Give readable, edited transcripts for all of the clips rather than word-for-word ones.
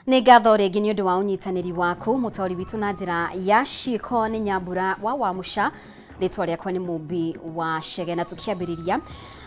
Nĩ ngatho rĩngĩ nĩ ũndũ wa ũnyitanĩri waku mũtaũri witũ na njĩra ya ciĩko nĩ Nyambura wa Wamuca, rĩtwa rĩakwa nĩ Mũmbi wa Chege. Na tũkĩambĩrĩria,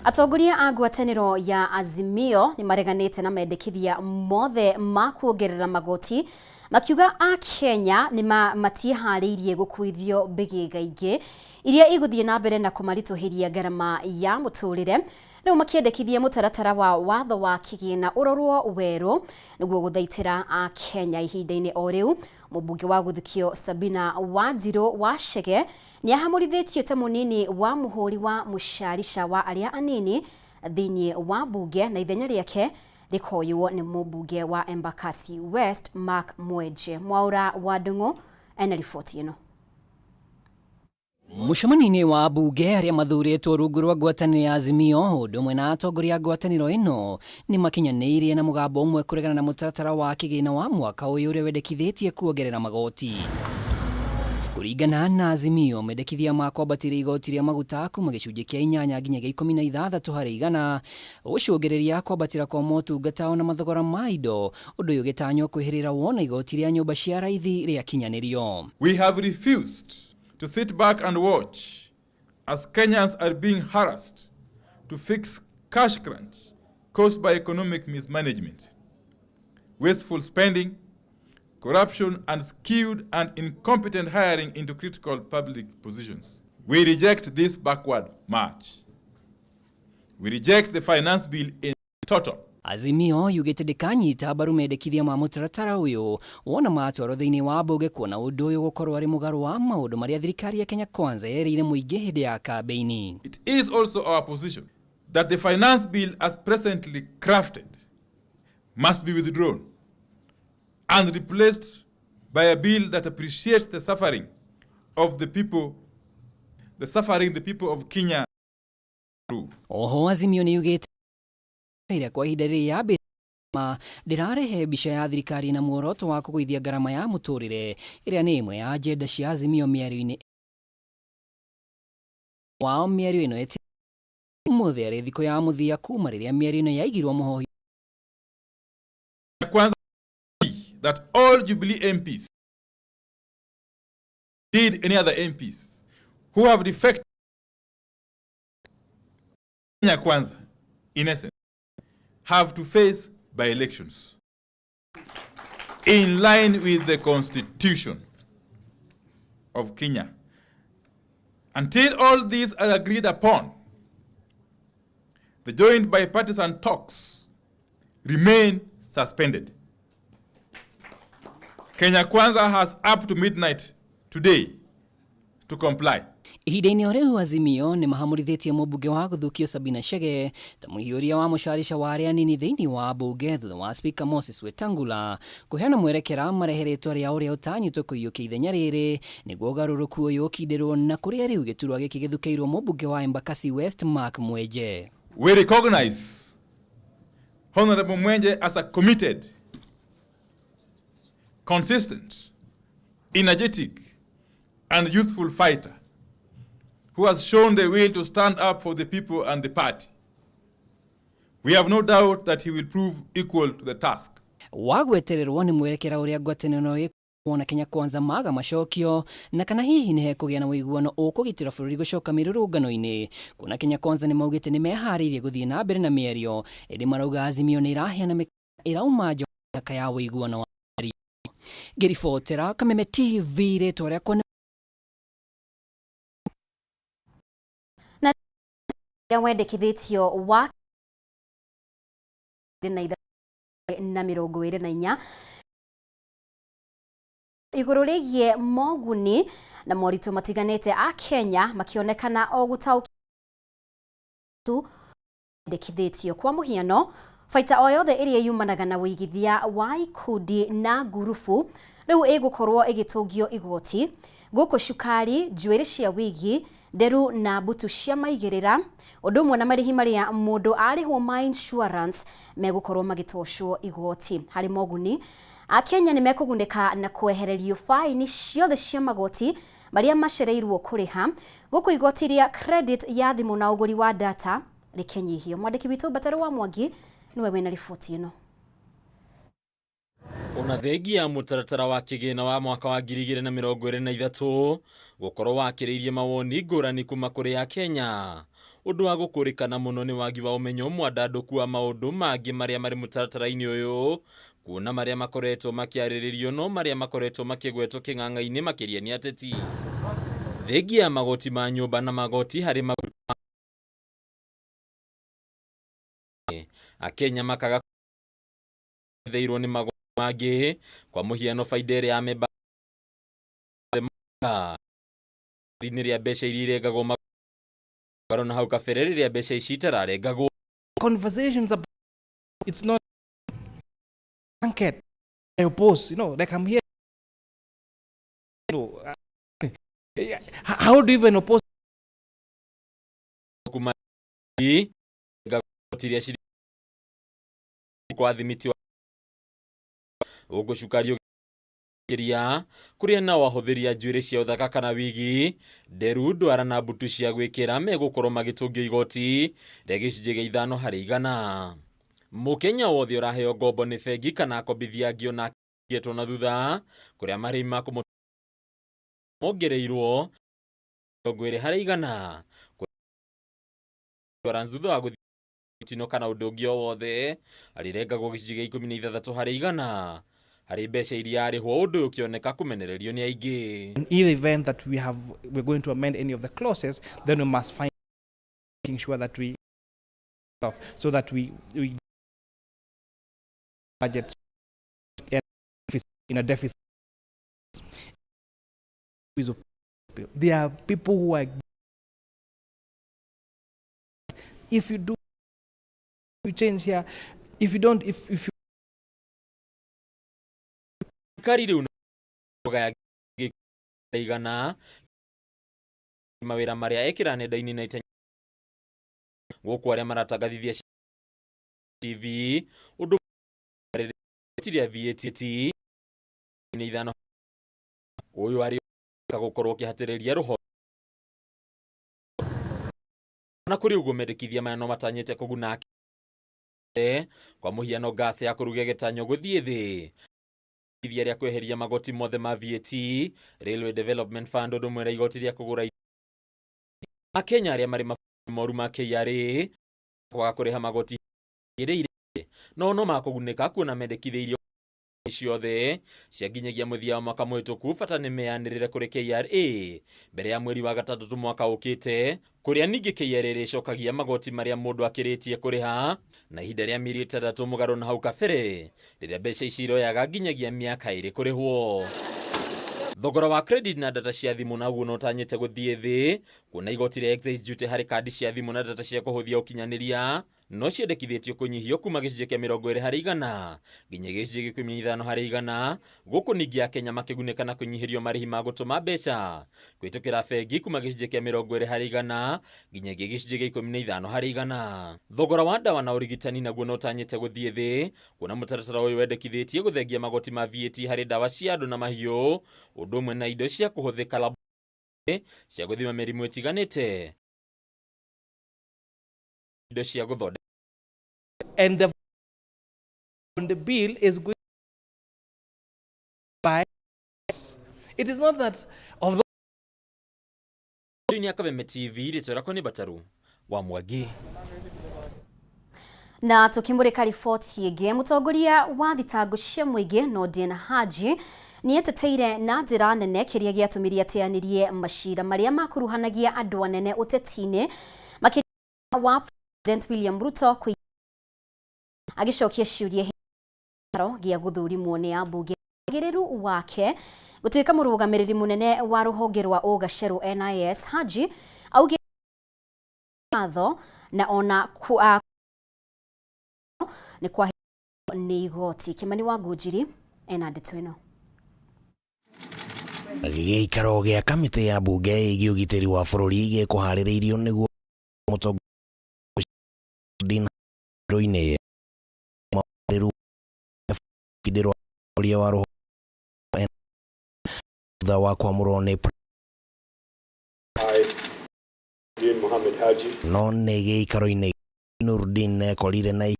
atongoria a ngwatanĩro ya Azimio nĩ mareganĩte na mendekithia mothe ma kuongerera magoti, makiuga a Kenya nĩ matiĩharĩirie gũkuithio mbĩgĩga ingĩ iria igũthiĩ na mbere na kũmaritũhĩria ngarama ya mũtũrĩre. Rĩu makĩendekithia mũtaratara wa watho wa kĩgĩna ũrorwo werũ nĩguo gũthaitĩra a Kenya ihinda-inĩ o rĩu. Mũmbunge wa gũthikio Sabina Wanjirũ wa Chege nĩ ahamũrithĩtio ta mũnini wa mũhũri wa mũcarica wa arĩa anini thĩinĩ wa mbunge, na ithenya rĩake rĩkoywo nĩ mũmbunge wa Embakasi West Mark Mweje. Mwaura wa Ndung'u ena riboti ĩno. Mũcemanio-inĩ wa mbunge arĩa mathurĩtwo rungu rwa ngwatanĩro ya Azimio ũndũ ũmwe na atongoria a ngwatanĩro ĩno nĩ makinyanĩirie na mũgambo ũmwe kũregana na mũtaratara wa kĩgĩna wa mwaka ũyũ ũrĩa wendekithĩtie kuongerera magoti. Kũringana na Azimio, mendekithia ma kwambatĩria igoti rĩa maguta kuma gĩcunjĩ kĩa 8 nginya 16 harĩ igana, gũcũngĩrĩria kwambatĩra kwa motungata ona mathogora ma indo, ũndũ ũyũ ũgĩtanywo kwĩhĩrĩra wona igoti rĩa nyũmba cia raithi rĩakinyanĩrio. We have refused to sit back and watch as Kenyans are being harassed to fix cash crunch caused by economic mismanagement, wasteful spending, corruption, and skewed and incompetent hiring into critical public positions. We reject this backward march. We reject the finance bill in total. Azimio yugĩte ndĩkanyita mbaru mendekithia ma mũtaratara ũyũ wona matwarwo thĩinĩ wa mbunge kuona ũndũ ũyũ gũkorwo arĩ mũgarũ wa maũndũ marĩa thirikari ya Kenya Kwanza yerĩire mũingĩ hĩndĩ ya kambeini. It is also our position that the finance bill as presently crafted must be withdrawn and replaced by a bill that appreciates the suffering the people of Kenya. Oho Azimio nĩ yugĩte kwa ihinda rĩrĩa ndĩrarehe mbica ya thirikari na muoroto wa kũgũithia ngarama ya mũtũrĩre ĩrĩa nĩ ĩmwe ya agenda cia Azimio mĩario-inĩ wao. Mĩario ĩno ũmũthĩ arĩ thikũ ya mũthia kuma rĩrĩa mĩario ĩno yaigirwo mũhohi. That all Jubilee MPs did any other MPs who have defected Kenya Kwanza in essence have to face by elections in line with the Constitution of Kenya. Until all these are agreed upon, the joint bipartisan talks remain suspended. Kenya Kwanza has up to midnight today to comply. Ihinda-inĩ o rĩu Azimio nĩ mahamũrithĩtie mũmbunge wa gũthukio Sabina Chege ta mũhiũria wa mũcarica wa arĩa anini thĩinĩ wa mbunge thutha wa Speaker Moses Wetangula kũheana mwerekera marehe rĩtwa rĩa ũrĩa ũtanyĩtwo kũiyũkia ithenya rĩrĩ nĩguo ũgarũrũku ũyũ ũkindĩrwo na kũrĩa rĩu gĩturwa gĩkĩ gĩthukĩirwo mũmbunge wa Embakasi West Mark Mweje. We recognize Honorable Mweje as a committed, consistent, energetic, and youthful fighter who has shown the will to stand up for the people and the party. We have no doubt that he will prove equal to the task. Wagwetererwo nĩ mwerekera ũrĩa ngwatanĩro ĩkuona Kenya Kwanza maga macokio na kana hihi nĩ hekũgĩa na ũiguano ũkũgitĩra bũrũri gũcoka mĩrũrũngano-inĩ, kuona Kenya Kwanza nĩ maugĩte nĩ meharĩirie gũthiĩ na mbere na mĩario, ĩndĩ marauga Azimio nĩ ĩraheana ĩrauma njaka ya ũiguano wa mĩario. Ngĩribotera Kameme TV rĩtwa rĩakwa wendekithĩtio wa na 24 igũrũ rĩgiĩ moguni na moritũ matiganĩte a Kenya makĩonekana o gũtaũkĩrwo wendekithĩtio. Kwa mũhiano, baita o yothe ĩrĩa yumanaga na wĩigithia wa ikundi na ngurubu rĩu ĩgũkorwo ĩgĩtũngio igoti. Gũkũ cukari, njuĩrĩ cia wigi, nderu na mbutu cia maigĩrĩra ũndũ ũmwe na marĩhi marĩa mũndũ arĩhwo ma insurance megũkorwo magĩtocwo igoti. Harĩ moguni, Akenya nĩ mekũgunĩka na kwehererio faini ciothe cia magoti marĩa macereirwo kũrĩha. Gũkũ igoti rĩa credit ya thimũ na ũgũri wa data rĩkĩnyihio. Mwandĩki witũ Bataro wa Mwangi niwe wĩna riboti ĩno. Ona thengia mutaratara wa kigina wa mwaka wa 2023 gukorwo wakiriirie mawoni ngurani kuma kuri a Kenya. Undu wa gukurikana muno ni wagi wa umenyo mwandanduku wa maundu mangi maria mari mutaratara-ini uyu, kuona maria makoretwo makiariririo no maria makoretwo makigwetwo king'ang'a-ini makiria ni ateti. Thengia magoti ma nyumba na magoti hari Akenya makaga theirwo ni magoti mangi kwa muhiano faida ria meba rini ria besha irirengagwo magaro na hau kabere ria besha ici itararengagwo. Conversations about it's not blanket. I oppose, like I'm here. How do you even oppose? Kwa thimiti ugucukario kiria kuria na wahuthiria njuiri cia uthaka kana wigi nderu ndwara na mbutu cia gwikira megukorwo magitungio igoti ria gicunjĩ gĩa 5%. Mukenya wothe uraheo ngombo ni bengi kana akombithia ngio na getwo na thutha kuria marĩhi ma kũmongereirwo 20% kwara thutha wa gũthitino kana ũndũ ũngĩ o wothe arĩrengagwo gĩcunjĩ gĩa 16% hari mbeca iria arĩhwo ũndũ ũkĩoneka kũmenererio ni aingĩ. In either event that we're going to amend any of the clauses, then we must find making sure that we so that we budget in a deficit. There are people who are, if you do you change here, if you don't, if you karire unogaya igana mawira maria ekira nenda-ini na itenya guku aria maratagathithia TV undu tiria VAT ni ithano uyu ari gukorwo kihatiriria ruho na kuri uguo mendekithia maya no matanyite kuguna kwa muhiano gas ya kurugia gitanyo guthie thi ithia ria kweheria magoti mothe ma VAT, Railway Development Fund undu mwera igoti ria kugura Akenya aria mari moru ma KRA kwa kuriha magoti ireire no makuguneka kuona mendekithĩirio ciothe cia nginyagia muthia wa mwaka mwĩtũku bata nĩ meyanĩrĩre kũrĩ KRA mbere ya mweri wa gatatũ mwaka ũkĩte, kũrĩa ningĩ KRA rĩcokagia magoti marĩa mũndũ akĩrĩtie kũrĩha na ihinda rĩa mĩeri 3 mũgarũ na hau kabere rĩrĩa mbeca ici iroyaga nginyagia mĩaka 2 kũrĩhwo. Thogora wa credit na data cia thimu naguo no tanyĩte gũthiĩ thĩ kuona igoti rĩa excise duty harĩ kandi cia thimu na data cia kũhũthia ũkinyanĩria no ciendekithĩtio kũnyihio kuma gĩcunjĩ kĩa 20% nginya gĩcunjĩ gĩa 15% gũkũ ningĩ Akenya makĩgunĩka na kũnyihĩrio marĩhi ma gũtũma mbeca kũhĩtũkĩra bengi kuma gĩcunjĩ kĩa 20% nginyagia gĩcunjĩ gĩa 15%. Thogora wa ndawa na ũrigitani naguo no tanyĩte gũthiĩ thĩ kuona mũtaratara ũyũ wendekithĩtie gũthengia magoti ma VAT harĩ ndawa cia andũ na mahiũ ũndũ ũmwe na indo cia kũhũthĩka lab cia gũthima mĩrimũ ĩtiganĩte indo cia gũthondeka. And the bill is going by. It is not that of the Kameme TV rĩtwĩra nĩ Bataru wa Mwangi. Na tukimurika riboti ĩngĩ, mũtongoria wa thitango cia mũingĩ Nordin Haji nĩ eteteire na njĩra nene kĩrĩa gĩatũmire ateanĩrie macira marĩa makuruhanagia andũ anene ũteti-inĩ makĩria wa President William Ruto agĩcokia ciũria gĩa gũthũrimwo nĩ ambunge agĩrĩru wake gũtuĩka mũrũgamĩrĩri mũnene wa rũhonge rwa ũgacerũ NIS. Haji augire watho na ona nĩ kwa nĩ igoti. Kimani wa Ngũnjiri ena ndeto ĩno. Gĩikaro gĩa kamĩtĩ ya mbunge ĩgiĩ ũgitĩri wa bũrũri gĩkũharĩrĩirio nĩguo mũtongoria ndina-inĩ kĩndĩrwo wa rũhonge thutha wa kwamũrwo nĩ no nĩ gĩikaro-inĩ Nurdin ekorire na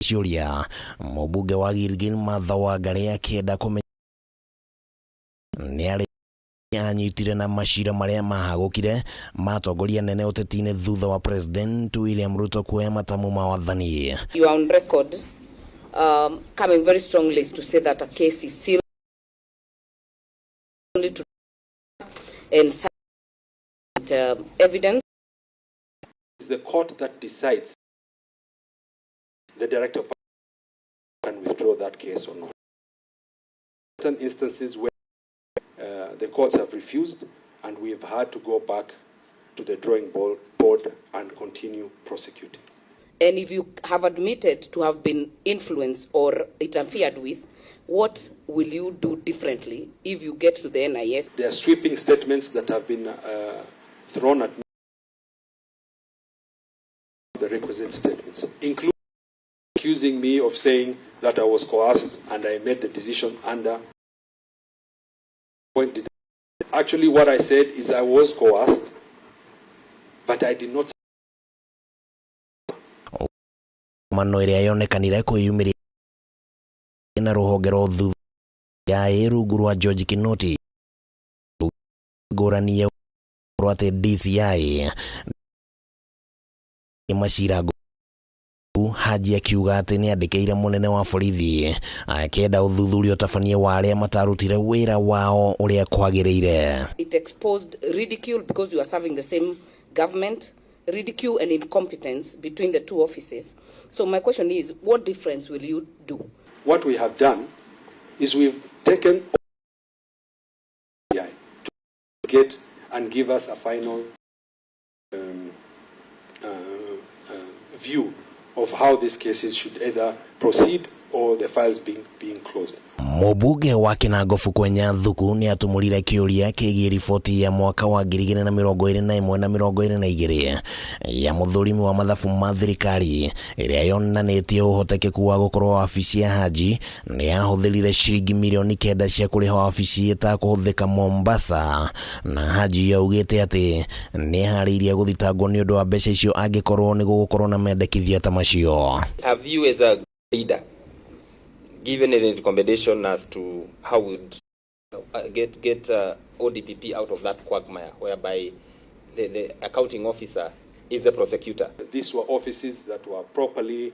ciuria mubunge wa Gilgil Martha Wangari akenda kumenya ni ari anyitire na mashira maria mahagukire matongoria nene uteti-ini thutha wa President William Ruto kuoya matamu ma wathani. You are on record coming very strongly to say that a case is still only to and evidence. It's the court that decides the director can withdraw that case or not. Certain instances where the courts have refused and we've had to go back to the drawing board and continue prosecuting. And if you have admitted to have been influenced or interfered with, what will you do differently if you get to the NIS? There are sweeping statements that have been thrown at me, the requisite statements, including accusing me of saying that I was coerced and I made the decision under. Actually, what I said is I was coerced, but I did not. Mano iria yonekanire kuyumiri na ruhonge rwa thutha ya rungu rwa George Kinoti nguranie rwate DCI mashira Haji akiuga ati ni andikire munene wa borithi akenda uthuthuria utabanie wa aria matarutire wira wao uria kwagiriire. It exposed ridicule because you are serving the same government, ridicule and incompetence between the two offices. So my question is, what difference will you do? What we have done is we've taken to get and give us a final view of how these cases should either proceed or the files being closed. Mubunge wa Kinango Fukwenya Thuku ni atumurire kiuria kigie riboti ya mwaka wa 2021 na 2022 ya muthurimi wa mathabu ma thirikari iria yonanĩtie ũhotekeku wa gũkorwo wabici ya Haji ni yahũthĩrire ciringi milioni 9 cia kũrĩha wabici ĩtakũhũthĩka Mombasa, na Haji yaugĩte atĩ ni harĩirie gũthitangwo nĩ ũndũ wa mbeca icio angĩkorwo ni gũgũkorwo na mendekithia ta macio. Have you as a leader given any recommendation as to how would get ODPP out of that quagmire whereby the accounting officer is the prosecutor? These were offices that were properly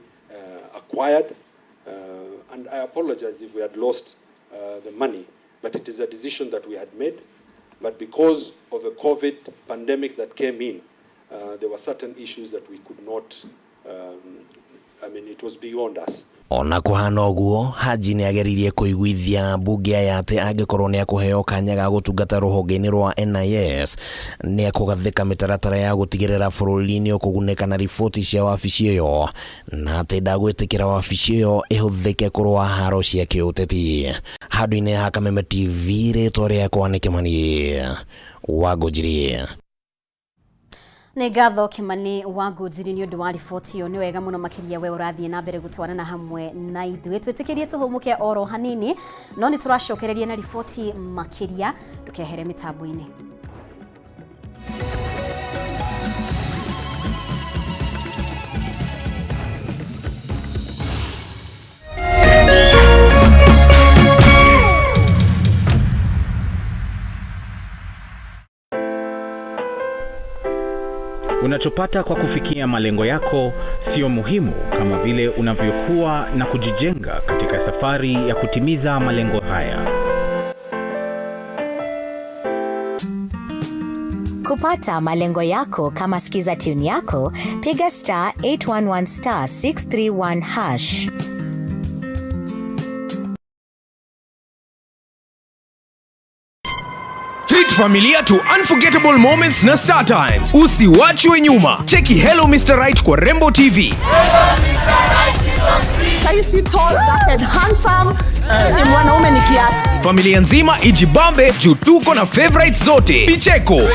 acquired, and I apologize if we had lost the money, but it is a decision that we had made. But because of the COVID pandemic that came in, there were certain issues that we could not, it was beyond us. Ona kuhana uguo, Haji ni ageririe kuiguithia mbunge ya ati angikorwo ni akuheo kanya ga gutungata ruhonge-ini rwa NIS ni akugathika mitaratara ya gutigirira bururi-ini ukuguneka na riboti cia wabici iyo, na ati ndagwitikira wabici iyo ihuthike kurwa haro cia kiuteti. Handu-ini ha Kameme TV ritwa riakwa ni Kimani Wangũnjiri. Nĩ ngatho Kimani Wangũnjiri nĩ ũndũ wa riboti ĩyo. Nĩ wega mũno makĩria we ũrathiĩ na mbere gũtwarana hamwe na ithuĩ. Twĩtĩkĩrie tũhũmũke oro hanini, no nĩ tũracokereria na riboti makĩria tũkehere mĩtambo-inĩ. Unachopata kwa kufikia malengo yako sio muhimu kama vile unavyokuwa na kujijenga katika safari ya kutimiza malengo haya. Kupata malengo yako kama skiza tune yako, piga *811*631#. Treat familia to unforgettable moments na Star Times. Usiwachwe nyuma. Cheki Hello Mr. Right kwa Rembo TV. Saisi tall, dark and handsome. Ni mwanaume ni kiasi. Familia nzima ijibambe juu tuko na favorites zote. Picheko. Wow,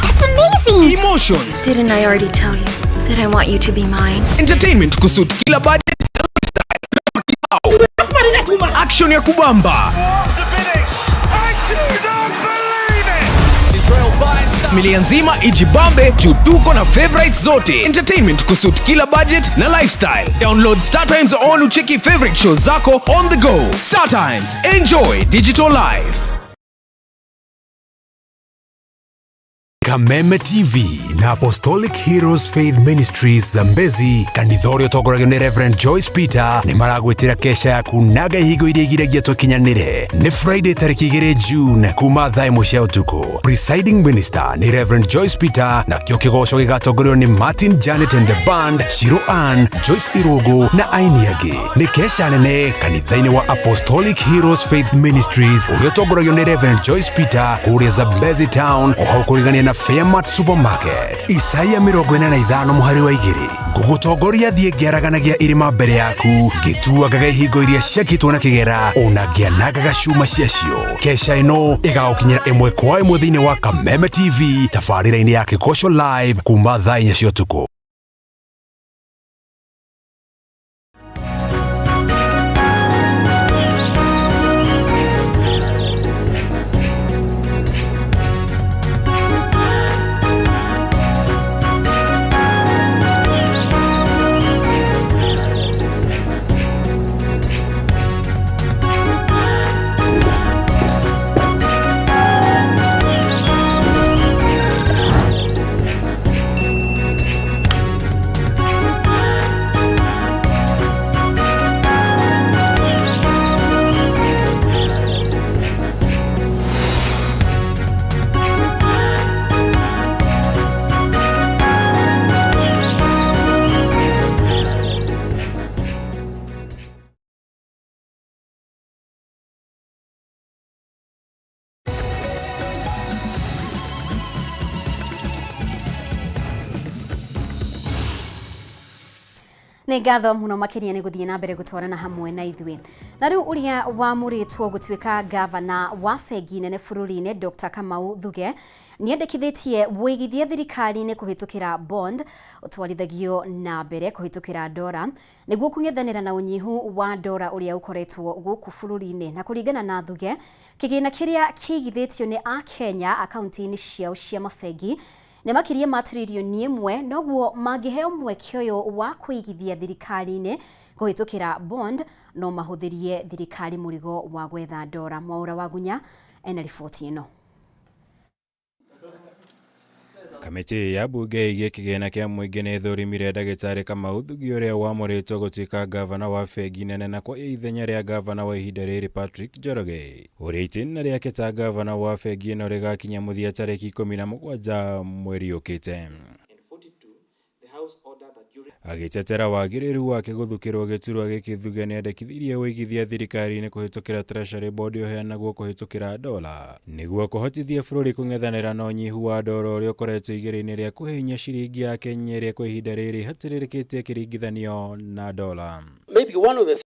that's amazing. Emotions. Didn't I already tell you that I want you to be mine? Entertainment kusut kila budget. Action ya kubamba. I do not believe it! Israel finds Familia nzima ijibambe juu tuko na favorites zote. Entertainment kusuit kila budget na lifestyle. Download StarTimes on ucheki favorite shows zako on the go. StarTimes, enjoy digital life. Kameme TV na Apostolic Heroes Faith Ministries Zambezi kanithorio togoragio ni Reverend Joyce Peter ni maragwitira kesha ya kunaga higo iria igiragia tukinyanire ni Friday tariki 2 June kuma thaa 1 cia utuku. Presiding minister ni Reverend Joyce Peter na kio kigosho gigatongorio ni Martin Janet and the band, Shiro Ann, Joyce Irogo na Ainiagi. Ni kesha nene kanithaini wa Apostolic Heroes Faith Ministries urio togoragio ni Reverend Joyce Peter kuria Zambezi town o kurigania na Fairmart Supermarket. Isaya 45 muhari wa 2 gugutongoria thie ngiaraganagia irima mbere yaku gituagaga ihingo iria ciakitwo na kigera unagianagaga cuma ciacio. Kesha ino igagukinyira 1 kwa 1 thiini wa Kameme TV tabarira-ini ya Kikosho live kuma thaa 4 cia utuku. Nĩ ngatho muno makiria nĩ gũthiĩ na mbere gũtwarana hamwe na ithuĩ. Na rĩu ũrĩa wamũrĩtwo gũtuĩka gavana wa bengi nene bũrũri-inĩ Dr. Kamau Thuge nĩendekithĩtie wĩigithia thirikari-inĩ kũhĩtũkĩra bond ũtwarithagio na mbere kũhĩtũkĩra ndora nĩguo kũng'ethanĩra na ũnyihu wa ndora ũrĩa ũkoretwo gũkũ bũrũri-inĩ. Na kũringana na Thuge, kĩgĩna kĩrĩa kĩigithĩtio nĩ Akenya akaunti-inĩ ciao cia mabengi nĩ makĩria ma tririoni 1 noguo mangĩheo mweke ũyũ wa kũigithia thirikari-inĩ kũhĩtũkĩra bond no mahũthĩrie thirikari mũrigo wa gwetha ndora. Mwaura wa Gunya ena riboti ĩno. Kamĩtĩ ya bunge ĩgiĩ kĩgĩna kĩa mũingĩ nĩ ĩthũrimire Ndagĩtarĩ Kamau Thuge ũrĩa wamũrĩtwo gũtuĩka gavana wa bengi nene na kwa ithenya rĩa gavana wa ihinda rĩrĩ Patrick Njoroge. Ũrĩa itĩna rĩake ta gavana wa bengi ĩno rĩgakinya mũthia tarĩki 17 mweri ũkĩte. Agĩtetera wagĩrĩru wake gũthukĩrwo gĩturwa gĩkĩ, Thuge nĩendekithirie wĩigithia thirikari-inĩ kũhĩtũkĩra Treasury Board ũheanagwo kũhĩtũkĩra dola nĩguo kũhotithia bũrũri kũng'ethanĩra na ũnyihu wa ndora ũrĩa ũkoretwo igĩrĩ-inĩ rĩa kũhihinya ciringi ya Kenya ĩrĩa kwa ihinda rĩrĩ hatĩrĩrĩkĩtie kĩringithanio na dola. Maybe one of the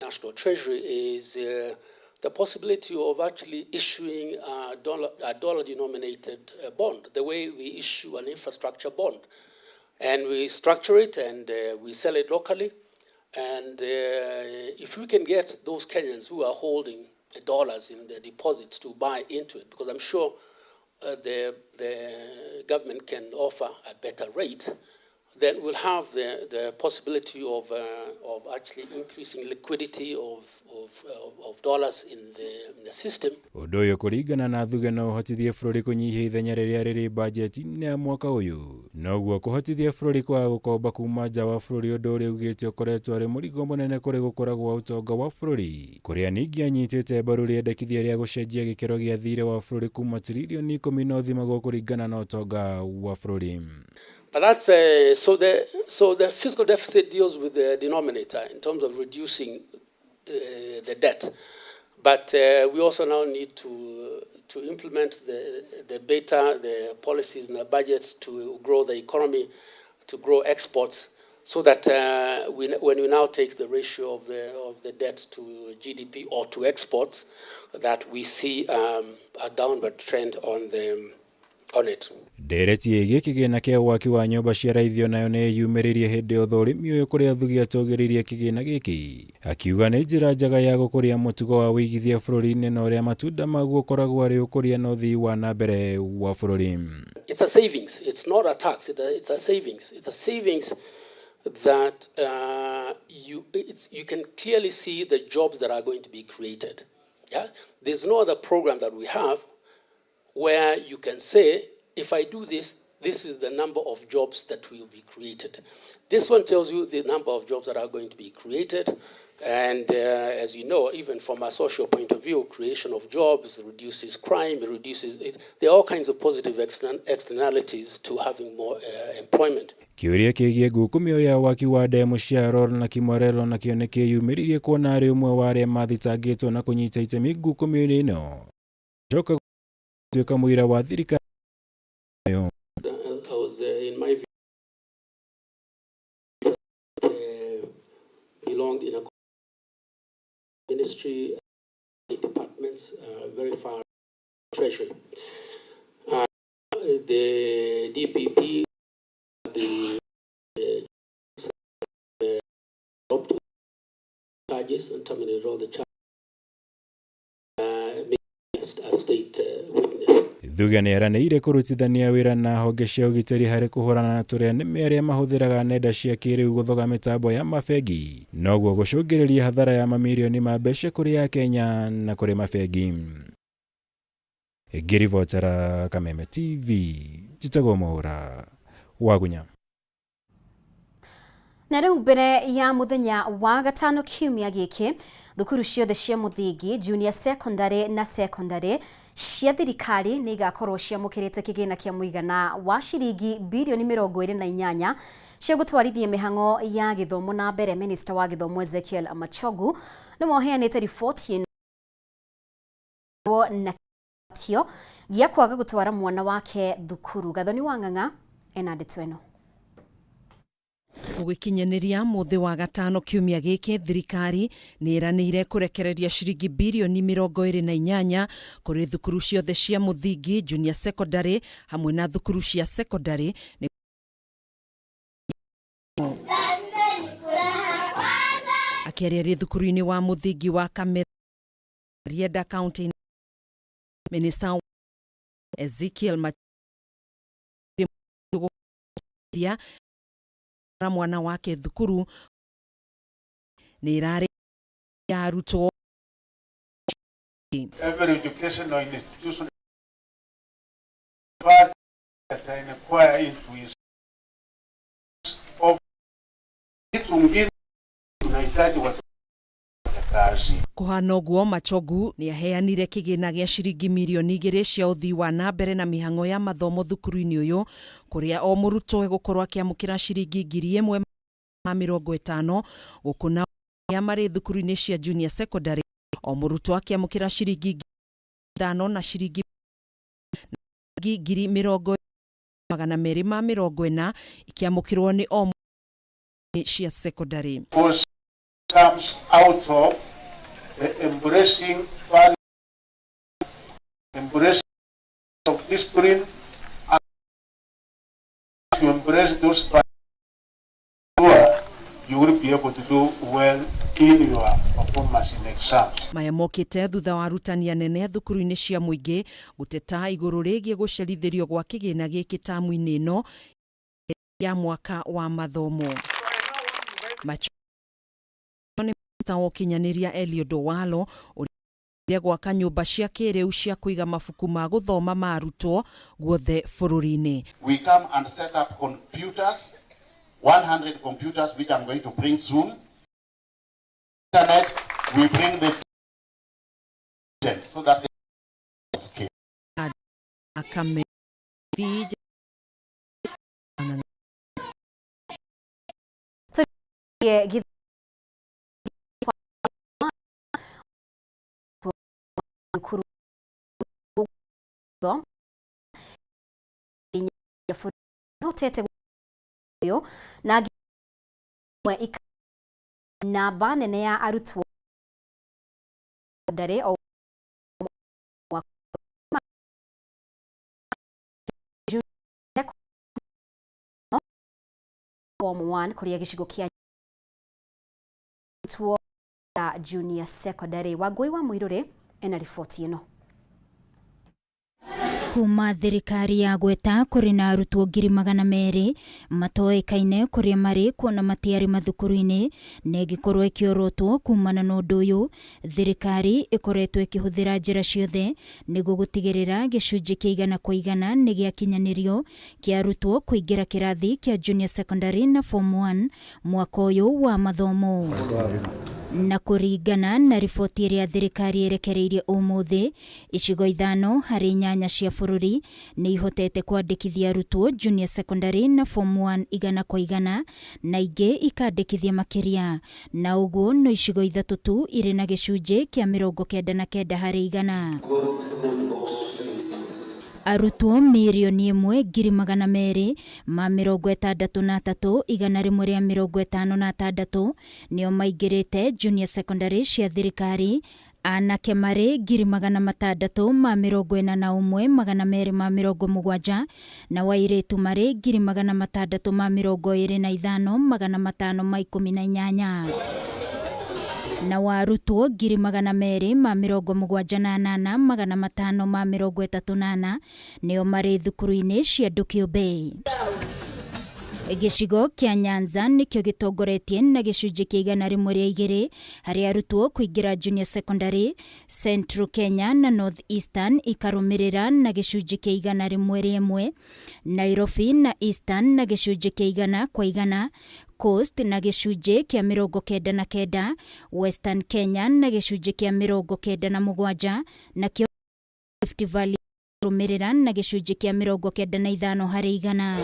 National Treasury is the possibility of actually issuing a dollar-denominated bond, the way we issue an infrastructure bond. And we structure it and we sell it locally. And if we can get those Kenyans who are holding the dollars in their deposits to buy into it, because I'm sure the government can offer a better rate, then we'll have the possibility of actually increasing liquidity of dollars in the system. Ũndũ ũyũ kũringana na Thuge no ũhotithie bũrũri kũnyihia ithenya rĩrĩa rĩrĩ bajeti-inĩ ya mwaka ũyũ. Noguo kũhotithia bũrũri kwaga gũkomba kuma nja wa bũrũri, ũndũ ũrĩa ugĩte ũkoretwo arĩ mũrigo mũnene kũrĩ gũkũra gwa ũtonga wa bũrũri, kũrĩa ningĩ anyitĩte mbaru rĩendekithia rĩa gũcenjia gĩkĩro gĩa thirĩ wa bũrũri kuma tririoni 10 na ũthimagwo kũringana na ũtonga wa bũrũri. But that's so the fiscal deficit deals with the denominator in terms of reducing the debt, but we also now need to implement the policies in the budget to grow the economy, to grow exports, so that when we now take the ratio of the debt to GDP or to exports, that we see a downward trend on on it. Ndereti ĩgiĩ kĩgĩna kĩa waki wa nyũmba cia raithio nayo nĩ yumĩrĩrie hĩndĩ ya ũthũrimi ũyũ kũrĩa athugi atũgĩririe kĩgĩna gĩkĩ, akiuga nĩ njĩra njega ya gũkũria mũtugo wa wĩigithia bũrũri-inĩ na ũrĩa matunda maguo ũkoragwo arĩ ũkũria na ũthii wa na mbere wa bũrũri. It's a savings. It's not a tax. It's a savings. It's a savings that you can clearly see the jobs that are going to be created. Yeah, there's no other program that we have where you can say, if I do this, this is the number of jobs that will be created. This one tells you the number of jobs that are going to be created. And as you know, even from a social point of view, creation of jobs reduces crime, there are all kinds of positive externalities to having more employment. Kĩũria kĩgiĩ ngukumio ya waki wa ndemu cia Ror na Kimorelo nakĩo nĩ kĩyumĩririe kuona arĩ ũmwe wa arĩa mathitangĩtwo na kũnyita itemi ngukumio-inĩ ĩno. Njoka gũtuĩka mũira wa thirikari. In my view, belonged in a ministry, departments, very far treasury. The DPP, the charges and terminated all the charges, a state witness. Thuga nĩ eranĩire kũrutithania wĩra na honge cia ũgitĩri harĩ kũhũrana na tũrĩa nĩme arĩa mahũthĩraga nenda cia kĩrĩu gũthoga mĩtambo ya mabengi, noguo gũcũngĩrĩria hathara ya mamirioni ma mbeca kũrĩ Akenya na kũrĩ mabengi. Ngĩribotera Kameme TV, njĩtagwo Mohoro Wagunya. Na rĩu mbere ya mũthenya wa gatano kiumia gĩkĩ, thukuru ciothe cia mũthingi, junior secondary na secondary cia thirikari nĩ igakorwo ciamũkĩrĩte kĩgĩna kĩa mũigana wa ciringi birioni 28 cia gũtwarithia mĩhang'o ya gĩthomo na mbere. Minister wa gĩthomo Ezekiel Machogu nĩ moheanĩte riboti na kĩo gĩa kwaga gũtwara mwana wake thukuru. Gathoni Wang'ang'a ena ndeto ĩno. Gũgĩkinyanĩria mũthĩ wa gatano kiumia gĩkĩ, thirikari nĩ ĩranĩire kũrekereria ciringi birioni 28 kũrĩ thukuru ciothe cia mũthingi, junior secondary hamwe na thukuru cia secondary. Akĩaria thukuru-inĩ wa mũthingi wa Kameme Rienda County, Minister Ezekiel Machogu mwana wake thukuru nĩ irarĩ ya arutwo. Every educational institution that inquire into his of tunahitaji watu kazi. Kũhana ũguo, Machogu nĩ aheanire kĩgĩna gĩa ciringi mirioni 2 cia ũthii wa na mbere na mĩhang'o ya mathomo thukuru-inĩ ũyũ, kũrĩa o mũrutwo egũkorwo akĩamũkĩra ciringi 1,050 gũkũna ya marĩ thukuru-inĩ cia junior secondary, o mũrutwo akĩamũkĩra ciringi 5 na ciringi 240 ikiamũkĩrwo nĩ o cia secondary. Comes out of embracing value, embracing of discipline, and to embrace those values, you will be able to do well in your performance in exams. Maya mokĩte thutha wa arutani anene thukuru-inĩ cia mũingĩ gũteta igũrũ rĩgiĩ gũcerithĩrio gwa kĩgĩna gĩkĩ tamu-inĩ ĩno ya mwaka wa mathomo. Ũkinyanĩria Eliod Owalo ũrĩa gwaka nyũmba cia kĩrĩu cia kũiga mabuku ma gũthoma ma arutwo guothe bũrũri-inĩ. We come and set up computers, 100 computers which I'm going to bring soon. Internet, we bring the so that they scale. Kameme na banene ya arutwo ndare Form 1 kuria gicigo kia tuo junior secondary. Wangui wa Muirure ena riboti ino. Kuma thirikari ya gweta kuri na arutwo 200,000 matoekaine kuria mari kuona matiari mathukuru-ini negikorwo ikiorotwo kumana na undu uyu. Thirikari ikoretwo ikihuthira njira ciothe niguo gutigirira gicunji kia 100% ni giakinyanirio kia arutwo kuingira kirathi kia junior secondary na form 1 mwaka uyu wa mathomo. Na kuringana na riboti iria thirikari erekereirie umuthi, icigo 5 hari 8 cia bururi ni ihotete kwandikithia arutwo junior secondary na form 1 100% na ingi ikandikithia makiria, na uguo no icigo 3 tu iri na gicunji kia 99 hari 100. Arutwo 1,263,156 nio maingirite junior secondary cia thirikari, anake mari 641,270 na wairitu mari 625,518 na warutwo 278,538 nio mari thukuru-ini cia Dukiube. Gicigo kia Nyanza nikio gitongoretie na gicunji kia 102 hari arutwo kuingira junior secondary. Central Kenya na North Eastern ikarumirira na gicunji kia 101, Nairobi na Eastern na gicunji kia 100%, Coast na gicunji kia 99, Western Kenya na gicunji kia 97 na kio Rift Valley rumirira na gicunji kia 95 hari 100.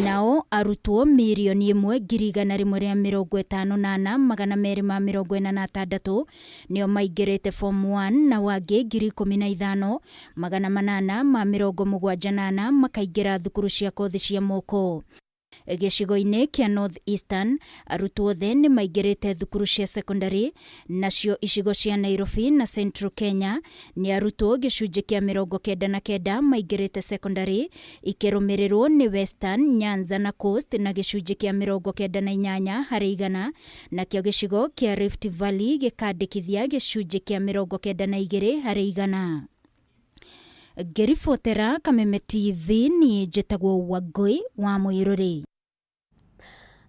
Nao arutwo 1,158,246 nio maingirite form 1 na wangi 15,878 makaingira thukuru cia kothi cia moko. Gicigo-ini kia North Eastern arutwo othe ni maingirite thukuru cia secondary, nacio icigo cia Nairobi na Central Kenya ni arutwo gicunji kia 99 maingirite secondary, ikirumirirwo ni Western, Nyanza na Coast na gicunji kia 98 hari 100, na kio gicigo kia Rift Valley gikandikithia gicunji kia 92 hari 100. Gerifotera Kameme TV ni njitagwo Wangui wa Muirure.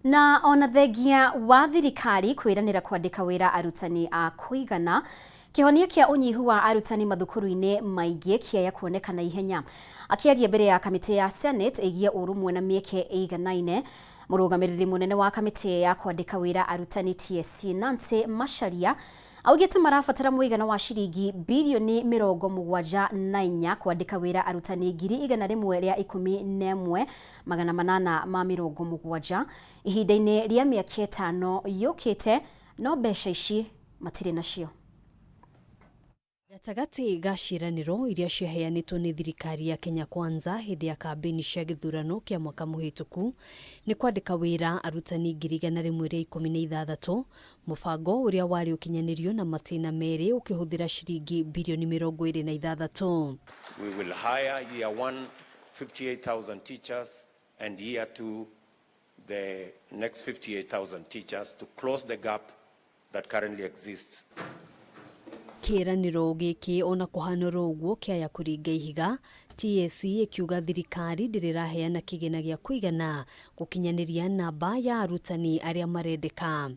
Na ona thengia wa thirikari kwiranira kwandika wira arutani a kuigana, kihonia kia unyihu wa arutani mathukuru-ini maingi kiaya kuonekana ihenya. Akiaria mbere ya kamiti ya Senate igie urumwe na mieke iganaine, murugamiriri munene wa kamiti ya kwandika wira arutani TSC Nancy Macharia augite marabatara muigana wa ciringi bilioni 74 kwandika wira arutani 111,870 ihinda-ini ria miaka 5 yukite, no mbeca ici matire nacio. Gatagati ga ciraniro iria ciaheanitwo ni thirikari ya Kenya Kwanza hindi ya kambeni cia githurano kia mwaka muhituku ni kwandika wira arutani 116, mubango uria wari ukinyanirio na matina meri ukihuthira ciringi bilioni 26. We will hire year 1 58,000 teachers and year 2 the next 58,000 teachers to close the gap that currently exists. Kiraniro giki ona kuhanora uguo kiaya kuringa ihiga, TSC ikiuga thirikari ndiriraheana kigina gia kuigana gukinyaniria namba ya arutani aria marendeka.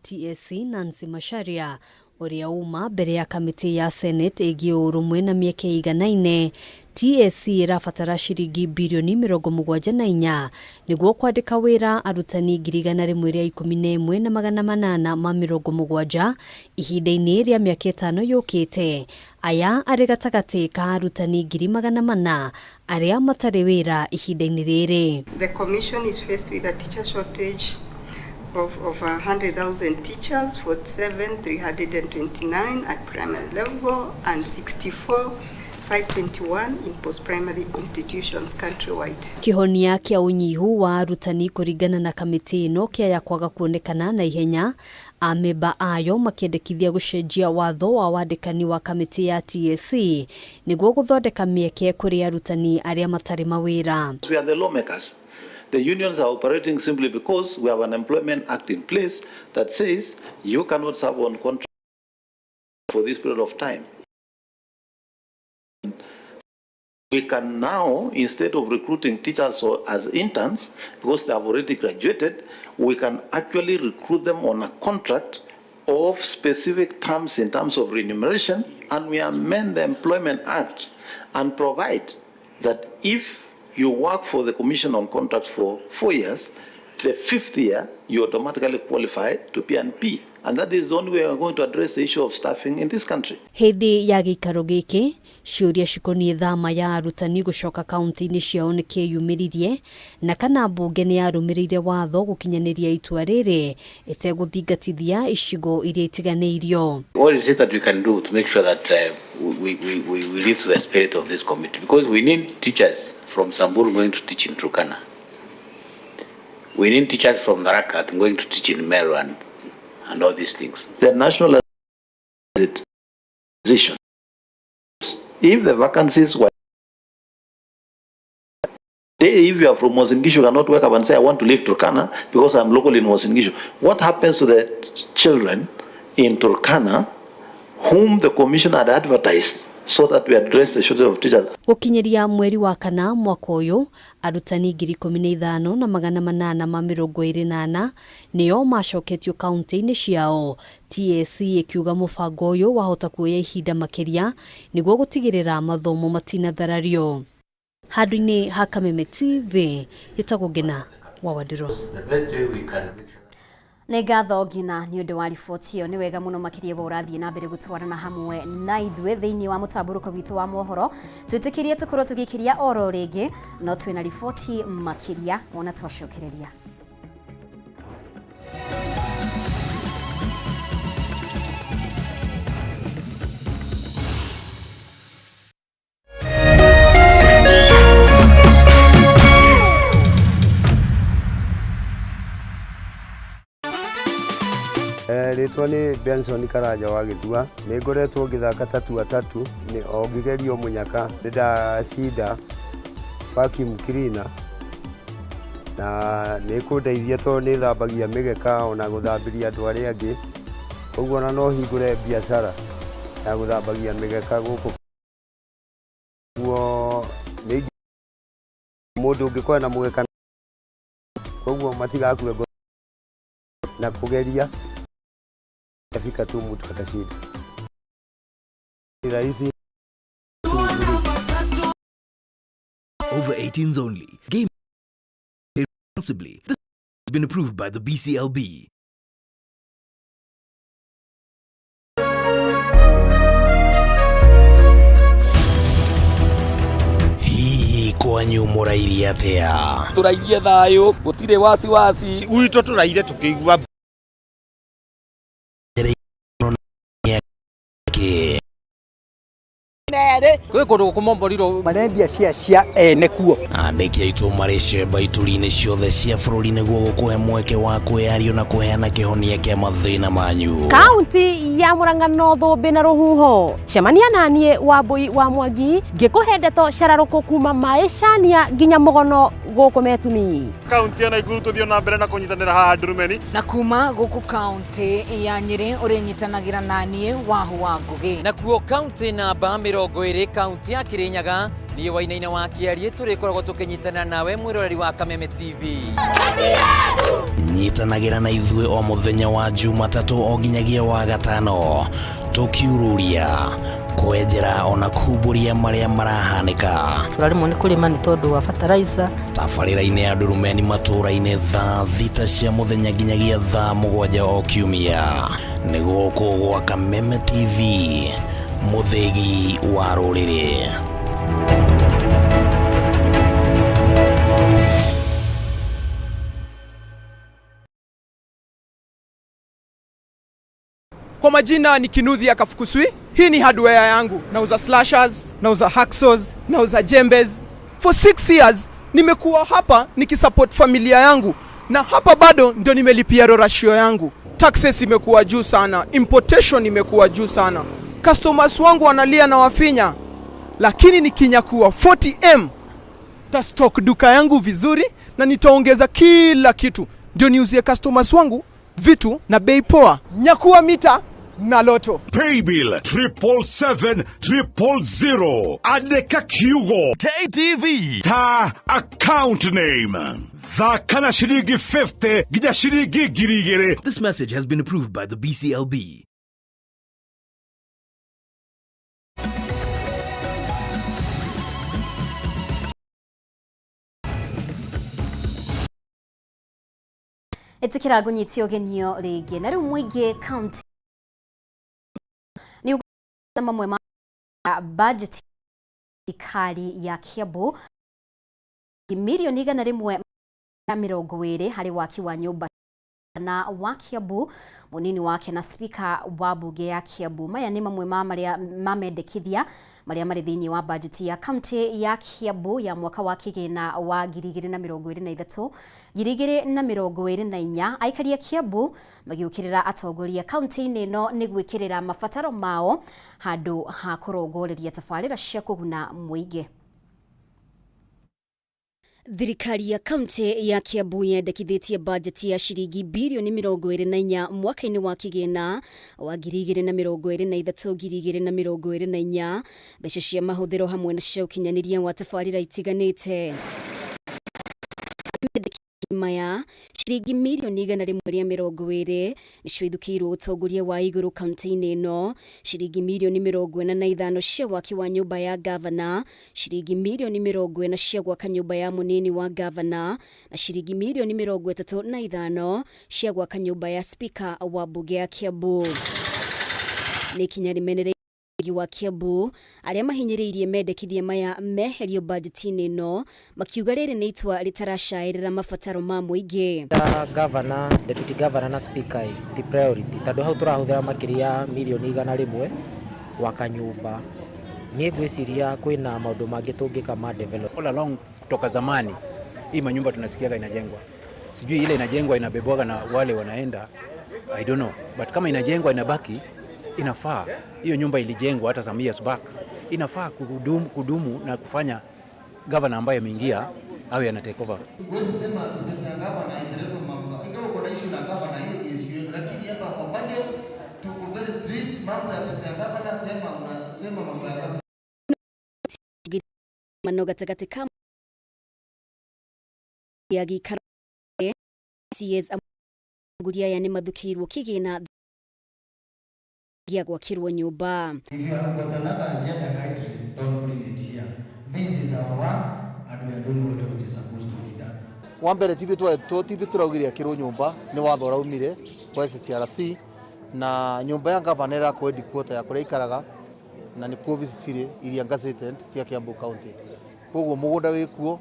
TSC Nancy Macharia uria uma mbere ya kamiti ya Senate igie urumwe na mieke iganaine, TSC irabatara ciringi bilioni 74 niguo kwandika wira arutani 111,870 ihinda-ini ria miaka 5 yukite. Aya ari gatagati ka arutani 400,000 aria matari wira ihinda-ini riri. The commission is faced with a teacher shortage of 100,000 teachers, 47,329 at primary level and 64,521 in post-primary institutions countrywide. Kihonia kia unyihu wa arutani kuringana na kamiti ino kia ya kwaga kuonekana na ihenya, ameba ayo makiendekithia gucenjia watho wa wandikani wa kamiti ya TSC niguo guthondeka mieke kuri arutani aria matari mawira. We are the lawmakers. The unions are operating simply because we have an employment act in place that says you cannot serve on contract for this period of time. We can now, instead of recruiting teachers as interns, because they have already graduated, we can actually recruit them on a contract of specific terms in terms of remuneration, and we amend the Employment Act and provide that if you work for the Commission on Contracts for 4 years, the 5th year, you automatically qualify to PNP. And that is the only way we are going to address the issue of staffing in this country. Hindi ya gikaro giki, ciuria cikonie thama ya arutani gucoka kaunti-ini ciao ni kiyumiririe na kana mbunge ni yarumirire watho gukinyaniria itua riri iteguthingatithia icigo iria itiganeirio. What is it that we can do to make sure that we live to the spirit of this committee? Because we need teachers from Samburu going to teach in Turkana. We need teachers from Narakat going to teach in Meru and all these things. The national position. If the vacancies were, if you are from Mosingishu, you cannot wake up and say, I want to leave Turkana because I'm local in Mosingishu. What happens to the children in Turkana whom the commission had advertised so that we address the shortage of teachers? Gukinyeria mweri wa kana mwaka uyu arutani 15,000 na 828 nio macoketio kaunti-ini ciao. TSC ikiuga mubango uyu wahota kuoya ihinda makiria niguo gutigirira mathomo matinatharario. Handũ-inĩ ha Kameme TV gitagwo Ngina wa Wadiro. Nĩ ngatho Ngina nĩ ũndũ wa riboti ĩyo. Nĩ wega mũno makĩria ũrathiĩ na mbere gũtwarana hamwe na ithuĩ thĩinĩ wa mũtamburuko witũ wa mohoro. Twĩtĩkĩrie tũkorwo tũgĩkĩria oro rĩngĩ no twĩna riboti makĩria ona twacokereria. Ritwa ni Benson Karaja wa Gĩtua. Nĩ ngoretwo ngĩthaka tatu nĩ o ngĩgerio mũnyaka ndacida vacuum cleaner na nĩ kũndeithia tondũ nĩ thambagia mĩgeka ona gũthambĩria andũ arĩa angĩ. Ũguo na no hingũre biacara ya gũthambagia mĩgeka gũkũ. Ũguo nĩ mũndũ ũngĩkorwo na mũgeka ũguo matigakue na kũgeria Afika tu mtu atashinda. Rahisi. Over 18s only. Game responsibly. This has been approved by the BCLB. Hihi kwanyu mũraire atĩa? Tũraire thayũ, gũtirĩ wasiwasi. Uito tũraire tũkĩigua Kwe kũndũ kũmomborirwo marendia cia ene kuo. Andĩki aitũ marĩ cemba ituri-inĩ ciothe cia bũrũri nĩguo gũkũhe mweke wa kwĩyario na kũheana kĩhonia kĩa mathĩna manyu. Kaunti ya Murang'a Thũmbĩ na Rũhuho. Cemania naniĩ Wambui wa Mwangi ngĩkũhe ndeto cararũkũ kuma Maĩcania nginya Mũgono gũkũ Metuni. Kaunti ya Naikuru tũthiĩ na mbere na kũnyitanĩra haha Ndurumeni. Na kuma gũkũ kaunti ya Nyĩrĩ ũrĩnyitanagĩra naniĩ Wahu wa Ngũgĩ. Na kuo kaunti namba 20 kaunti ya Kirinyaga niĩ Wainaina wa Kĩarie tũrĩkoragwo tũkĩnyitanĩra nawe mwĩroreri wa Kameme TV. Nyitanagĩra na ithuĩ o mũthenya wa Jumatatũ o nginyagia wa Gatano tũkiururia kwenjera ona kumbũria marĩa marahanĩka. Tũrarĩmwo nĩ kũrĩma nĩ tondũ wa fertilizer. Tabarĩra-inĩ ya Ndurumeni matũra-inĩ thaa 6 cia mũthenya nginyagia thaa 7 o kiumia. Nĩ gũkũ gwa Kameme TV, mũthĩgi wa rũrĩrĩ. Kwa majina ni Kinuthi ya Kafukuswi. Hii ni hardware yangu. Nauza slashers, nauza hacksaws, nauza jembes. For 6 years nimekuwa hapa nikisupport familia yangu na hapa bado ndio nimelipia rorashio yangu. taxes imekuwa juu sana, importation imekuwa juu sana. Customers wangu wanalia na wafinya. Lakini nikinyakuwa 40M ta stock duka yangu vizuri na nitaongeza kila kitu. Ndio niuzie customers wangu vitu na bei poa. Nyakuwa mita na loto. Paybill 777-000. Adeka Kyugo. KTV. Ta account name. Zakana shirigi 50. Gija shirigi girigere. This message has been approved by the BCLB. Itikira gunyitio genio rigi na riu mwingi county ni mamwe ma budget ikari ya Kiambu milioni 120 hari waki wa nyumba na wa Kiambu munini wake na speaker wa bunge ya Kiambu. Maya ni mamwe ma maria mamendekithia maria mari thini wa budget ya county ya Kiambu ya mwaka wa kigina wa 2023 2024. Aikari ya Kiambu magiukirira atongoria county ino ni gwikirira mafataro mao handu ha kurongoreria tafarira cia kuguna muingi. Thirikari ya kaunti ya Kiambu yendekithitie budget ya shiringi bilioni 24 mwaka-ini wa kigina wa 2023-2024, mbeca cia mahuthiro hamwe na cia ukinyaniria wa tafarira itiganite. Maya shiringi milioni 120 nicio ithukirwo utongoria wa iguru kaunti-ini ino, shiringi milioni 45 cia waki wa nyumba ya gavana, shiringi milioni 40 cia gwaka nyumba ya munini wa gavana na shiringi milioni 35 cia gwaka nyumba ya speaker wa bunge ya Kiambu. Ni kinya rimenere wa Kiambu aria mahinyiriirie mendekithia maya meherio budget-ini ino, makiuga riri ni itwa ritarashairira mafataro ma muingi. Governor, deputy governor na speaker the priority tondu hau turahuthira makiria milioni 100 waka nyumba. Ni ngwiciria kwina maundu mangi tungika ma develop all along. Kutoka zamani hii manyumba tunasikiaga inajengwa, sijui ile inajengwa inabebwaga na wale wanaenda, I don't know, but kama inajengwa inabaki, inafaa hiyo nyumba ilijengwa hata some years back, inafaa kudumu na kufanya governor ambaye ameingia awe ana take over. Huwezi sema ati pesa ya governor ipelekwe mambo, ingawa kuna issue na governor hiyo issue, lakini hapa kwa budget tuko very strict. Mambo ya pesa ya governor unasema mambo ya governor manoga takati kama ya gikaro CS amuguria yani mathukirwo kigina gwakirwo nyumba. If you have got another agenda country, don't bring it here. This is our work and we are doing what it is supposed to be done. Wambere tithi turaugiria akirwo nyumba ni watho raumire kwa SCRC na nyumba ya governor kwa headquarter ya kuria ikaraga na ni ku office cire iria gazetted cia Kiambu County. Koguo mugunda wikuo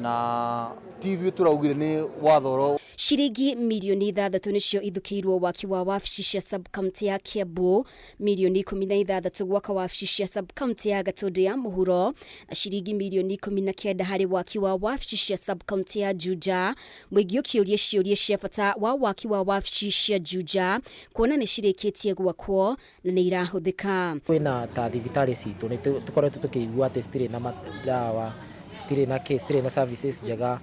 na tithi turaugire ni watho. Shiringi milioni 6 nicio ithukirwo waki wa wabici cia sub-county ya Kiambu, milioni 16 gwaka wabici cia sub-county ya Gatundu ya Mohoro na shiringi milioni 19 hari waki wa wabici cia sub-county ya Juja. Mwingi ukiuria ciuria cia bata wa waki wa wabici cia Juja kuona ni cirikitie gwakwo na ni irahuthika. Kwina ta thibitari citu ni tukoretwo tukigua ati stire na madawa, stire na case, stire na services njega.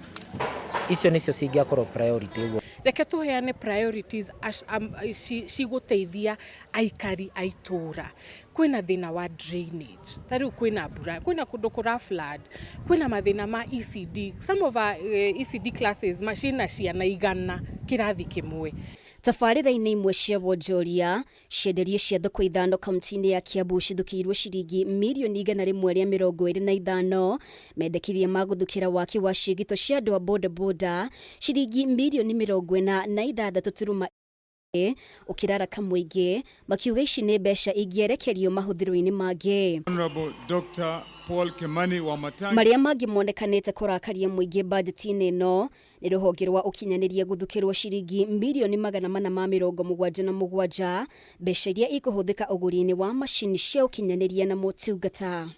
Icio nicio cingiakorwo priority uguo. Reke tuheane priorities ciguteithia aikari aitura. Kwina thina wa drainage, tariu kwina mbura, kwina kundu kura flood, kwina mathina ma ECD. Some of our ECD classes machine ciana igana kirathi kimwe. Tafarira-ini imwe cia wonjoria cienderio cia thoko ithano kaunti-ini ya Kiambu cithukirwo shiringi milioni 125, mendekithia maguthukira waki wa cigito cia andu a boda shiringi milioni 46 ukirara kamwingi makiuga ici ni mbeca ingierekerio mahuthiro-ini mangi. Honorable Dr. Paul Kameme wa Matanga maria mangi monekanite kurakaria muingi budget-ini ino ni ruhonge rwa ukinyaniria guthukirwo shiringi milioni 477 mbeca iria ikuhuthika uguri-ini wa mashini cia ukinyaniria na motungata.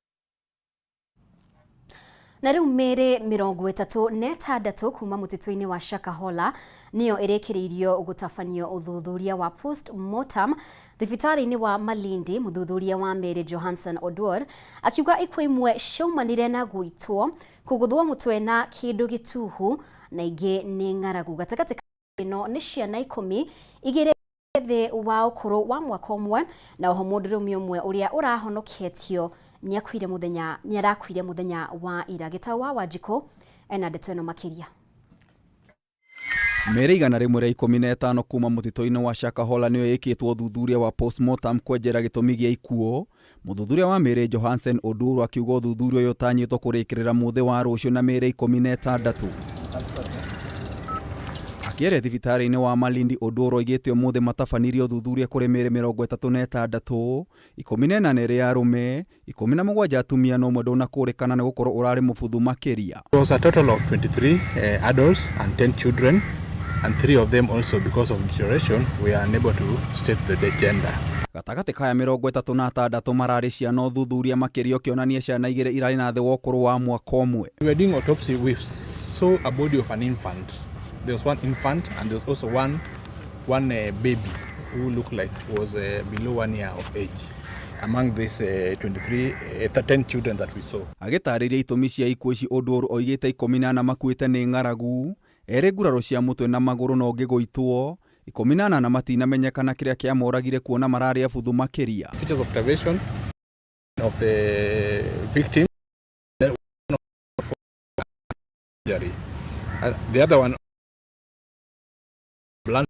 Na riu mere 36 kuma mutitũ-inĩ wa Shakahola niyo ĩrĩkĩrĩirio gũtabanio ũthuthuria wa post-mortem thibitarĩ-inĩ wa Malindi. Mũthuthuria wa Mary Johnson Oduor akiuga ikuũ imwe ciaumanire na gwĩtwo kũgũthwo mũtwe na kĩndũ gĩtuhu na ingĩ nĩ ng'aragu. Gatagatĩ ĩno nĩ ciana 10 igĩrĩ thĩ wa ũkũrũ wa mwaka ũmwe na oho mũndũrũme ũmwe ũrĩa ũrahonoketio nĩarakuire muthenya wa ira. Gĩtawa Wanjikũ ena ndeto ĩno makĩria. Mere 115 kuma mũtitũ-inĩ wa Shakahola nĩyo ĩkĩtwo ũthuthuria wa postmortem kwenjera gĩtũmi gĩa ikuũ. Mũthuthuria wa Mary Johnson Oduor akiuga ũthuthuria ũyũ ũtanyĩtwo kũrĩkĩrĩra mũthĩ wa rũciũ na Mere 16. Akĩaria thibitarĩ-inĩ wa Malindi, Oduor oigĩte ũmũthĩ matabanirie ũthuthuria kũrĩ Mere 36, 14 nĩ arũme, 17 atumia na ũmwe ndũnakũrĩkana nĩ gũkorwo ũrarĩ mũbuthu makĩria. It was a total of 23 adults and 10 children, and 3 of them also, because of deterioration, we are unable to state the gender. Gatagatĩ kaya 36 mararĩ ciana ũthuthuria makĩria ũkĩonania ciana 2 irarĩ na thĩ wa ũkũrũ wa mwaka ũmwe. We were doing autopsy, we saw a body of an infant. There was one infant and there was also one baby who looked like was below 1 year of age. Among these 10 children that we saw. Agĩtarĩria itũmi cia ikuũ ici, Oduor oigĩte 14 makuĩte nĩ ng'aragu, 2 nguraro cia mũtwe na magũrũ na ũngĩ gũitwo, 18 matinamenyekana kĩrĩa kĩamoragire kuona mararĩ abuthu makĩria. Features of starvation of the victim, the other one blunt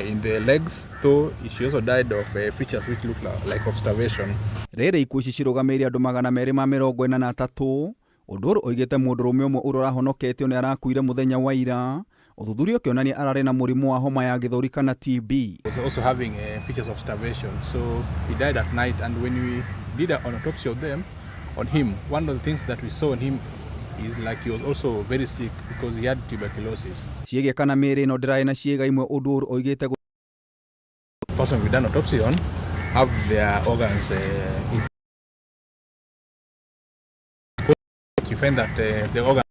in the legs, so she also died of features which look like of starvation. Rĩrĩ ikuũ ici cirũgamĩrĩire andũ 243. Oduor oigĩte mũndũrũme ũmwe ũrĩa ũrahonoketio nĩ arakuire muthenya wa ira. Ũthuthuria ũkĩonania ararĩ na mũrimũ wa homa ya gĩthũri kana TB. He was also having features of starvation, so he died at night, and when we did an autopsy of them on him, one of the things that we saw on him is like he was also very sick because he had tuberculosis. Ciĩga kana mĩĩrĩ ĩno ndĩrarĩ na ciĩga imwe. Oduor oigĩte the person we done autopsy on have their organs you find that the organ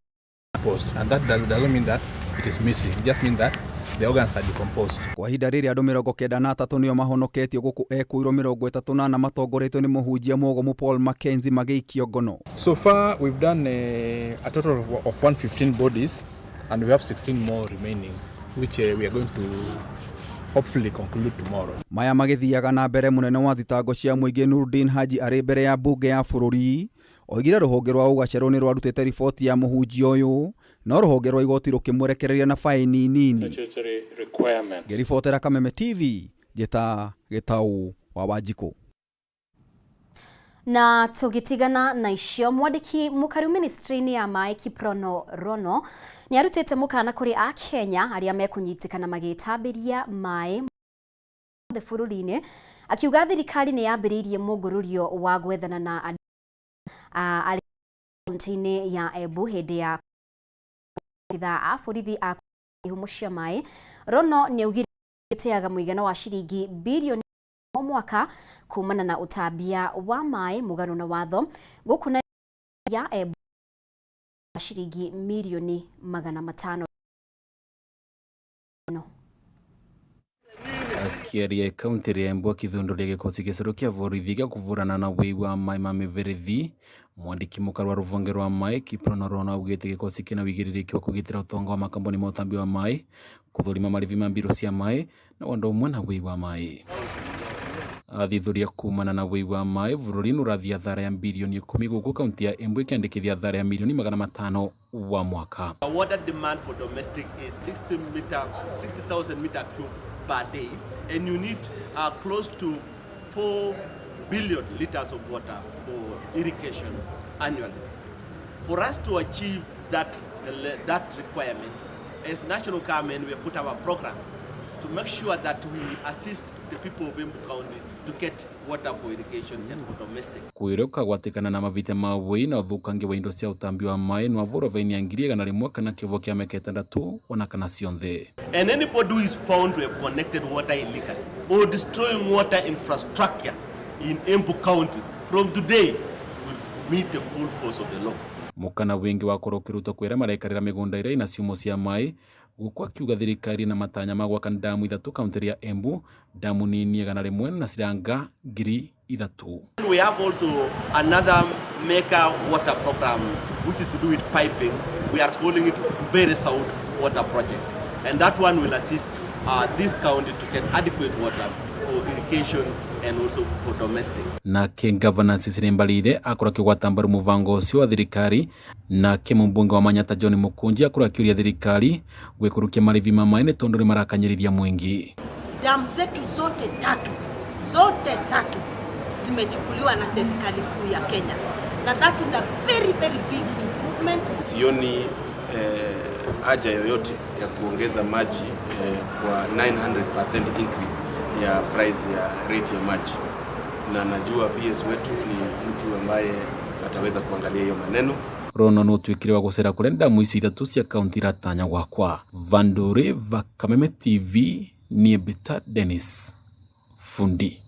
decomposed, and that doesn't mean that it is missing. It just means that the organs are decomposed. Kwa ihinda rĩrĩ andũ 93 nĩo mahonoketio gũkũ ekuĩrwo 34 matongoretio nĩ mũhunjia mũgomu Paul Mackenzie magĩikio ngono. So far we've done a total of 115 bodies, and we have 16 more remaining, which we are going to hopefully conclude tomorrow. Maya magĩthiaga na mbere. Mũnene wa thitango cia mũingĩ Nurdin Haji arĩ mbere ya mbunge ya bũrũri oigire rũhonge rwa ũgacerũ nĩ rwarutĩte riboti ya mũhunjia ũyũ, no rũhonge rwa igoti rũkĩmwerekereria na faini nini. Ngĩribotera Kameme TV, njĩta Gĩtaũ wa Wanjikũ. Na tũgĩtigana na icio, mwandĩki mũkaru ministry-inĩ ya maĩ Kiprono Rono nĩ arutĩte mũkana kũrĩ a Kenya arĩa mekũnyitĩkana magĩtambĩria maĩ bũrũri-inĩ, akiuga thirikari nĩ yambĩrĩirie mũngũrũrio wa gwethana na arĩ kaunti-inĩ ya Embu hĩndĩ ya a borithi a ihumo cia maĩ. Rono nĩ augire gĩteaga mũigana wa ciringi bilioni o mwaka kumana na ũtambia wa maĩ mũgarũ na watho gũkũ na ya Embu ciringi milioni 500. Akiaria kaunti ya Embu akithunduria gĩkosi gĩcerũ kĩa borithi gĩa kũvũrana na wĩi wa maĩ ma mĩberethi, mwandĩki mũkaru wa rũvonge rwa maĩ Kiprono Rono augĩte gĩkosi kĩna wĩigĩrĩrĩki wa kũgitĩra ũtonga wa makambuni ma ũtambi wa maĩ, kũthũrima marĩhi ma mbirũ cia maĩ na ũndũ ũmwe na wĩi wa maĩ. Athuthuria kumana na wĩi wa maĩ bũrũri-inĩ ũrathiĩ hathara ya bilioni 10 gũkũ kaunti ya Embu ĩkĩandĩkithia hathara ya milioni 500 wa mwaka. Water demand for domestic is 60,000 meter cube per day, and you need close to 4 billion liters of water for irrigation annually. For us to achieve that requirement, as national government, we put our program to make sure that we assist the people of Embu County to get water for irrigation and for domestic. Kuiruka gwatikana na mavita ma wĩi na ũthũkangia wa indo cia ũtambi wa maĩ nĩ wavũra vaini ya 100,000 kana kĩvo kĩa mĩaka 6 ona kana cionthe. And anybody who is found to have connected water illegally or destroying water infrastructure in Embu County from today will meet the full force of the law. mukana wingi wakorwo kiruto kwira marekarira migunda ira ina ciumo cia mai gukwa kiuga thirikari na matanya magwaka ndamu ithatu kaunti ya Embu, damu nini 100 na ciranga 3,000. We have also another mega water program which is to do with piping. We are calling it Bere South Water Project, and that one will assist this county to get adequate water for irrigation and also for domestic. Na King Governor Cecily Mbalile akora kigwata mbaru muvango ucio wa thirikari na kimumbunge wa Manyata John Mukunji akora kiuria thirikari gwikurukia marivi ma maine tondu ni marakanyiriria mwingi. Damu zetu zote tatu zimechukuliwa na serikali kuu ya Kenya, na that is a very very big improvement. Sioni haja yoyote ya kuongeza maji kwa 900% increase ya price ya rate ya maji, na najua PS wetu ni mtu ambaye ataweza kuangalia hiyo maneno. Rono no twikire wa gusera kurenda muisi ithatu cia kaunti ratanya gwakwa. Vandore va Kameme TV ni Beta Dennis Fundi.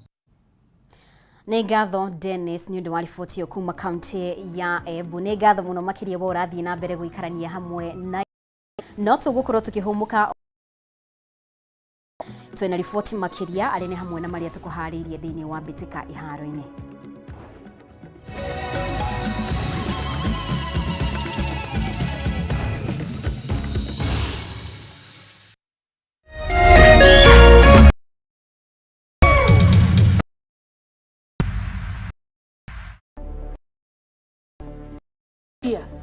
Nĩ ngatho Dennis nĩ ũndũ wa riboti kuma kaunti ya Embu. Nĩ ngatho mũno makĩria wa ũrathiĩ na mbere gũikarania hamwe na no tũgũkorwo tũkĩhũmũka twena riboti makĩria arĩ nĩ hamwe na marĩa tũkũharĩirie thĩinĩ wa mbĩtĩka iharo-inĩ.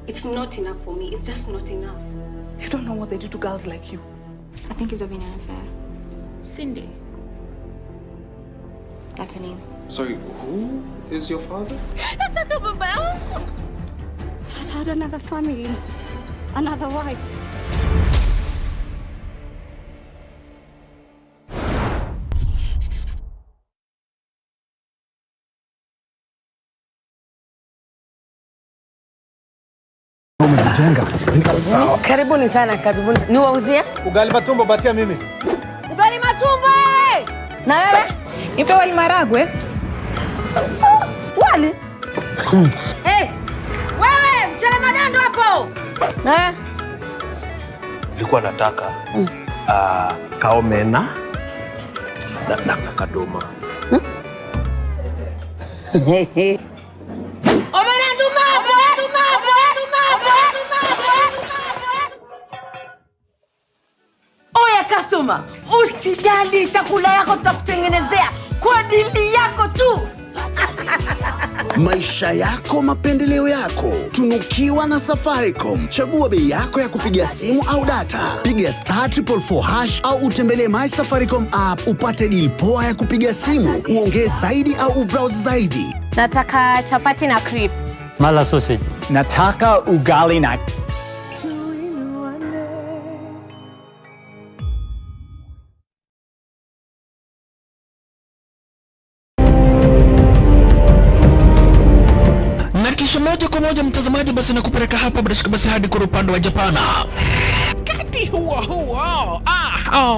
It's not enough for me. It's just not enough. You don't know what they do to girls like you. I think he's having an affair. Cindy. That's her name. Sorry, who is your father? That's a couple bells. Dad had another family, another wife. Karibuni sana, karibuni. Niwauzie? Ugali matumbo batia mimi. Ugali matumbo! Na wewe? Nipe wali maragwe. Wali? Hey! Wewe, mchele madando hapo! Na Nilikuwa nataka kaomena na kadoma. Customer, usijali, chakula yako tutakutengenezea kwa dili yako tu. Maisha yako, mapendeleo yako. Tunukiwa na Safaricom. Chagua bei yako ya kupiga simu au data. Piga *444# au utembelee My Safaricom app upate deal poa ya kupiga simu. Uongee zaidi au ubrowse zaidi. Nataka chapati na crips. Mala sausage. Nataka ugali na moja kwa moja mtazamaji, basi nakupeleka hapa basi hadi kwa upande wa Japana. Kati huo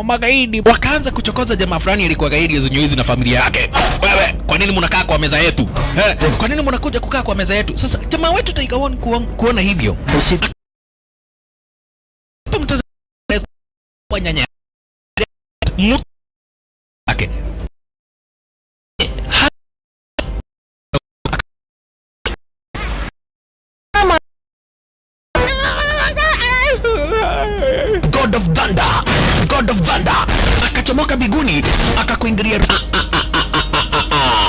magaidi wakaanza kuchokoza jamaa fulani alikuwa gaidi ya Zunyuizi na familia yake. Wewe, kwa nini mnakaa kwa meza yetu? Kwa nini mnakuja kukaa kwa meza yetu? Sasa jamaa wetu taikaoni kuona hivyo. Mtazamaji wanyanya yake God of Thunder akachomoka biguni akakuingilia